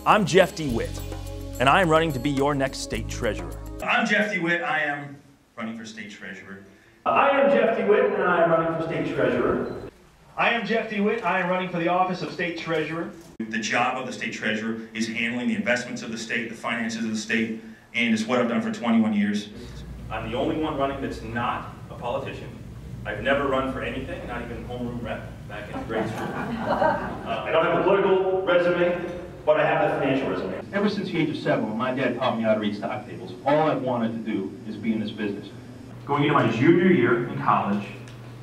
I'm Jeff DeWit, and I am running to be your next state treasurer. I'm Jeff DeWit. I am running for state treasurer. I am Jeff DeWit, and I am running for state treasurer. I am Jeff DeWit. I am running for the office of state treasurer. The job of the state treasurer is handling the investments of the state, the finances of the state, and it's what I've done for 21 years. I'm the only one running that's not a politician. I've never run for anything, not even homeroom rep back in grade school. I don't have a political resume, but I have a financial resume. Ever since the age of 7, when my dad taught me how to read stock tables, all I've wanted to do is be in this business. Going into my junior year in college,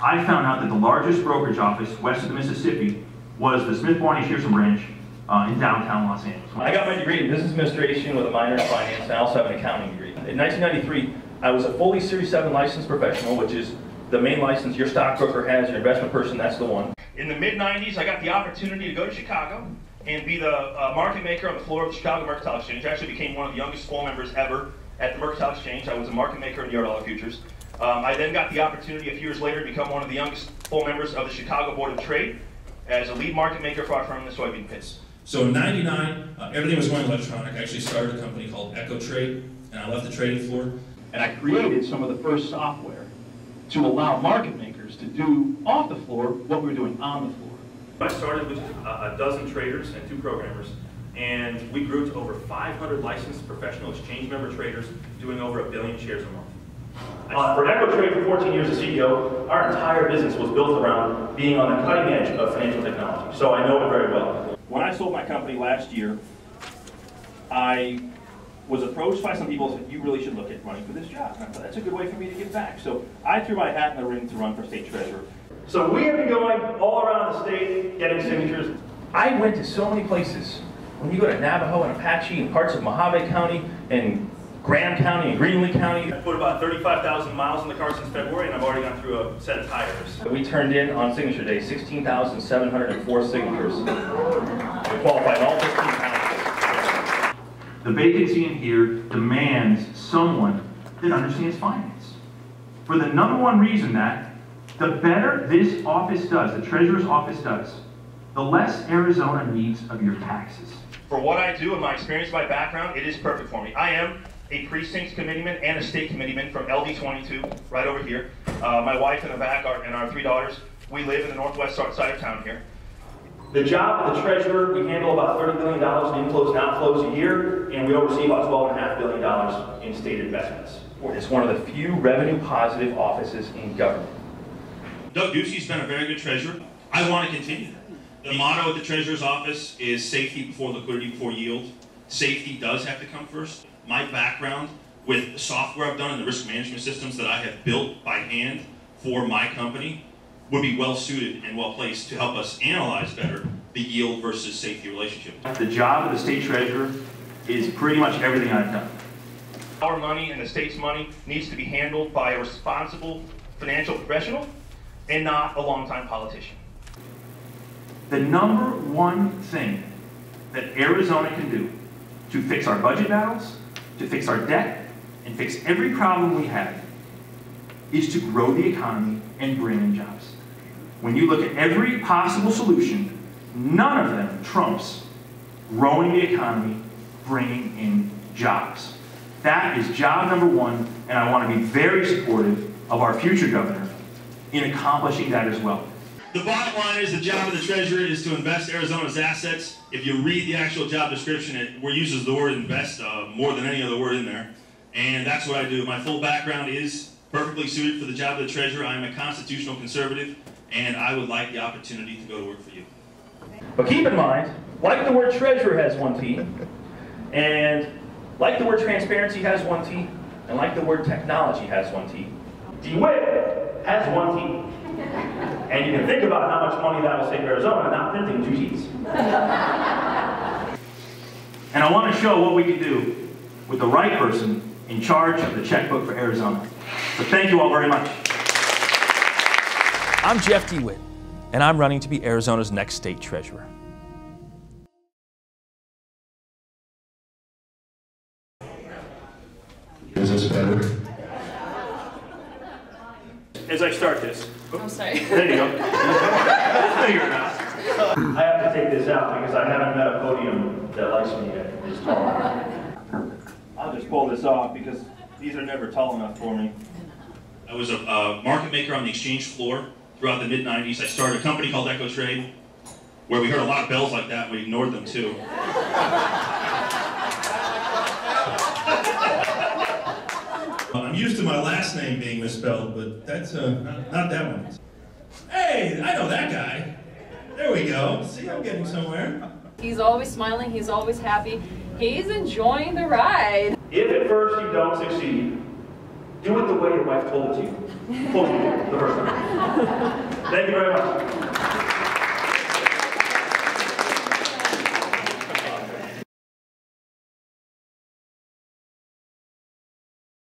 I found out that the largest brokerage office west of the Mississippi was the Smith Barney Shearson branch in downtown Los Angeles. I got my degree in business administration with a minor in finance, and I also have an accounting degree. In 1993, I was a fully Series 7 licensed professional, which is the main license your stockbroker has, your investment person, that's the one. In the mid-90s, I got the opportunity to go to Chicago and be the market maker on the floor of the Chicago Mercantile Exchange. I actually became one of the youngest full members ever at the Mercantile Exchange. I was a market maker in Eurodollar futures. I then got the opportunity a few years later to become one of the youngest full members of the Chicago Board of Trade as a lead market maker for our firm in the soybean pits. So in '99, everything was going electronic. I actually started a company called Echo Trade, and I left the trading floor. And I created some of the first software to allow market makers to do off the floor what we were doing on the floor. I started with a dozen traders and 2 programmers, and we grew to over 500 licensed professional exchange member traders doing over 1 billion shares a month. For Echo Trade for 14 years as CEO, our entire business was built around being on the cutting edge of financial technology, so I know it very well. When I sold my company last year, I was approached by some people who said, you really should look at running for this job. And I thought, that's a good way for me to give back. So I threw my hat in the ring to run for state treasurer. So we have been going all around the state getting signatures. I went to so many places. When you go to Navajo and Apache and parts of Mojave County and Graham County and Greenlee County, I put about 35,000 miles in the car since February, and I've already gone through a set of tires. We turned in on signature day 16,704 signatures. We qualified all 15 counties. The vacancy in here demands someone that understands finance. For the number one reason that the better this office does, the treasurer's office does, the less Arizona needs of your taxes. For what I do and my experience, my background, it is perfect for me. I am a precinct committeeman and a state committeeman from LD22, right over here. My wife in the back and our 3 daughters, we live in the northwest side of town here. The job of the treasurer, we handle about $30 billion in inflows and outflows a year, and we oversee about $12.5 billion in state investments. It's one of the few revenue-positive offices in government. Doug Ducey's been a very good treasurer. I want to continue that. The motto at the treasurer's office is safety before liquidity before yield. Safety does have to come first. My background with the software I've done and the risk management systems that I have built by hand for my company would be well suited and well placed to help us analyze better the yield versus safety relationship. The job of the state treasurer is pretty much everything I've done. Our money and the state's money needs to be handled by a responsible financial professional and not a longtime politician. The number one thing that Arizona can do to fix our budget battles, to fix our debt, and fix every problem we have is to grow the economy and bring in jobs. When you look at every possible solution, none of them trumps growing the economy, bringing in jobs. That is job number one, and I want to be very supportive of our future governor in accomplishing that as well. The bottom line is the job of the treasurer is to invest Arizona's assets. If you read the actual job description, it uses the word invest more than any other word in there. And that's what I do. My full background is perfectly suited for the job of the treasurer. I am a constitutional conservative, and I would like the opportunity to go to work for you. But keep in mind, like the word treasurer has 1 T, and like the word transparency has 1 T, and like the word technology has 1 T, DeWit has 1 T. And you can think about how much money that will save Arizona not printing 2 T's. And I want to show what we can do with the right person in charge of the checkbook for Arizona. So thank you all very much. I'm Jeff DeWit, and I'm running to be Arizona's next state treasurer. Is this better? As I start this. I'm sorry. There you go. Let's figure it out. I have to take this out. out because I haven't met a podium that likes me yet. It's tall. I'll just pull this off because these are never tall enough for me. I was a market maker on the exchange floor throughout the mid-90s. I started a company called Echo Trade, where we heard a lot of bells like that. We ignored them too. I'm used to my last name being misspelled, but that's not that one. Hey, I know that guy. There we go. See, I'm getting somewhere. He's always smiling, he's always happy. He's enjoying the ride. If at first you don't succeed, do it the way your wife told it to you. Told you the first time. Thank you very much.